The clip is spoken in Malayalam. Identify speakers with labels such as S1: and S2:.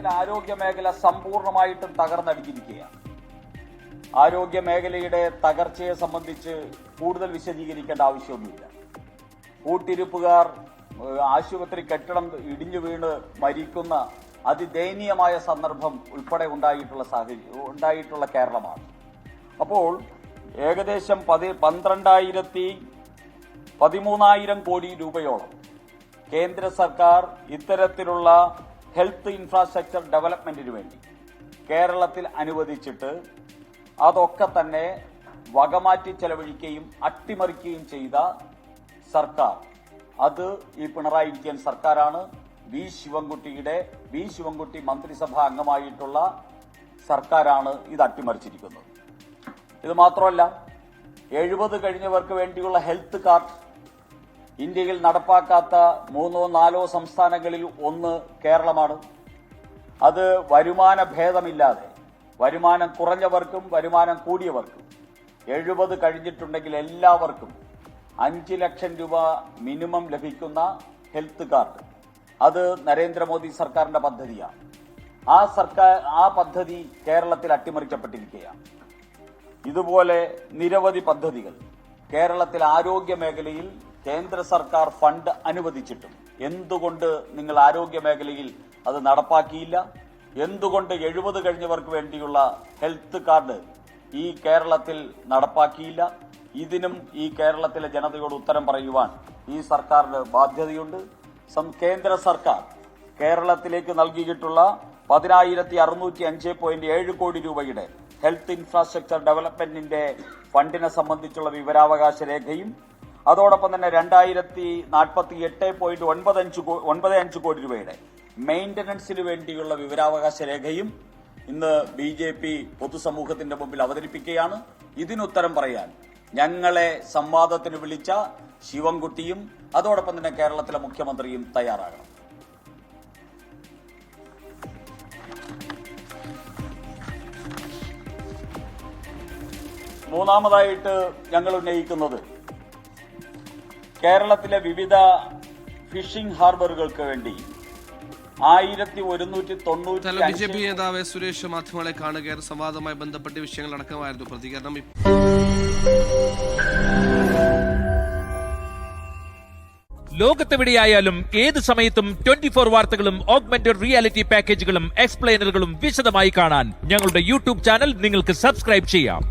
S1: കേരളത്തിലെ ആരോഗ്യ മേഖല സമ്പൂർണ്ണമായിട്ടും തകർന്നടിഞ്ഞിരിക്കുകയാണ്. ആരോഗ്യ മേഖലയുടെ തകർച്ചയെ സംബന്ധിച്ച് കൂടുതൽ വിശദീകരിക്കേണ്ട ആവശ്യമൊന്നുമില്ല. കൂട്ടിരിപ്പുകാർ ആശുപത്രി കെട്ടിടം ഇടിഞ്ഞു വീണ് മരിക്കുന്ന അതിദയനീയമായ സന്ദർഭം ഉൾപ്പെടെ ഉണ്ടായിട്ടുള്ള കേരളമാണ്. അപ്പോൾ ഏകദേശം 13,000 കോടി രൂപയോളം കേന്ദ്ര സർക്കാർ ഇത്തരത്തിലുള്ള ഹെൽത്ത് ഇൻഫ്രാസ്ട്രക്ചർ ഡെവലപ്മെന്റിന് വേണ്ടി കേരളത്തിൽ അനുവദിച്ചിട്ട് അതൊക്കെ തന്നെ വകമാറ്റി ചെലവഴിക്കുകയും അട്ടിമറിക്കുകയും ചെയ്ത സർക്കാർ, അത് ഈ പിണറായി വിജയൻ സർക്കാരാണ്. വി ശിവൻകുട്ടി മന്ത്രിസഭാ അംഗമായിട്ടുള്ള സർക്കാരാണ് ഇത് അട്ടിമറിച്ചിരിക്കുന്നത്. ഇത് മാത്രമല്ല, 70 കഴിഞ്ഞവർക്ക് വേണ്ടിയുള്ള ഹെൽത്ത് കാർഡ് ഇന്ത്യയിൽ നടപ്പാക്കാത്ത 3-4 സംസ്ഥാനങ്ങളിൽ ഒന്ന് കേരളമാണ്. അത് വരുമാന ഭേദമില്ലാതെ വരുമാനം കുറഞ്ഞവർക്കും വരുമാനം കൂടിയവർക്കും 70 കഴിഞ്ഞിട്ടുണ്ടെങ്കിൽ എല്ലാവർക്കും 5 ലക്ഷം രൂപ മിനിമം ലഭിക്കുന്ന ഹെൽത്ത് കാർഡ്, അത് നരേന്ദ്രമോദി സർക്കാരിന്റെ പദ്ധതിയാണ്. ആ പദ്ധതി കേരളത്തിൽ അട്ടിമറിക്കപ്പെട്ടിരിക്കുകയാണ്. ഇതുപോലെ നിരവധി പദ്ധതികൾ കേരളത്തിൽ ആരോഗ്യ മേഖലയിൽ കേന്ദ്ര സർക്കാർ ഫണ്ട് അനുവദിച്ചിട്ടും എന്തുകൊണ്ട് നിങ്ങൾ ആരോഗ്യ മേഖലയിൽ അത് നടപ്പാക്കിയില്ല? എന്തുകൊണ്ട് 70 കഴിഞ്ഞവർക്ക് വേണ്ടിയുള്ള ഹെൽത്ത് കാർഡ് ഈ കേരളത്തിൽ നടപ്പാക്കിയില്ല? ഇതിനും ഈ കേരളത്തിലെ ജനതയോട് ഉത്തരം പറയുവാൻ ഈ സർക്കാരിന് ബാധ്യതയുണ്ട്. കേന്ദ്ര സർക്കാർ കേരളത്തിലേക്ക് നൽകിയിട്ടുള്ള 10,605.7 കോടി രൂപയുടെ ഹെൽത്ത് ഇൻഫ്രാസ്ട്രക്ചർ ഡെവലപ്മെന്റിന്റെ ഫണ്ടിനെ സംബന്ധിച്ചുള്ള വിവരാവകാശ രേഖയും അതോടൊപ്പം തന്നെ 2,048.95 കോടി രൂപയുടെ മെയിന്റനൻസിന് വേണ്ടിയുള്ള വിവരാവകാശ രേഖയും ഇന്ന് BJP പൊതുസമൂഹത്തിന്റെ മുമ്പിൽ അവതരിപ്പിക്കുകയാണ്. ഇതിനുത്തരം പറയാൻ ഞങ്ങളെ സംവാദത്തിന് വിളിച്ച ശിവൻകുട്ടിയും അതോടൊപ്പം തന്നെ കേരളത്തിലെ മുഖ്യമന്ത്രിയും തയ്യാറാകണം. മൂന്നാമതായിട്ട് ഞങ്ങൾ ഉന്നയിക്കുന്നത് കേരളത്തിലെ വിവിധ ഫിഷിംഗ് ഹാർബറുകൾക്ക് വേണ്ടി 1190
S2: BJP നേതാവ് സുരേഷ് മാധ്യമങ്ങളെ കാണുകയാണ്. സംവാദവുമായി ബന്ധപ്പെട്ട വിഷയങ്ങൾ അടക്കമായിരുന്നു പ്രതികരണം.
S3: ലോകത്തെവിടെയായാലും ഏത് സമയത്തും 24 വാർത്തകളും ഓഗ്മെന്റഡ് റിയാലിറ്റി പാക്കേജുകളും എക്സ്പ്ലെയിനറുകളും വിശദമായി കാണാൻ ഞങ്ങളുടെ യൂട്യൂബ് ചാനൽ നിങ്ങൾക്ക് സബ്സ്ക്രൈബ് ചെയ്യാം.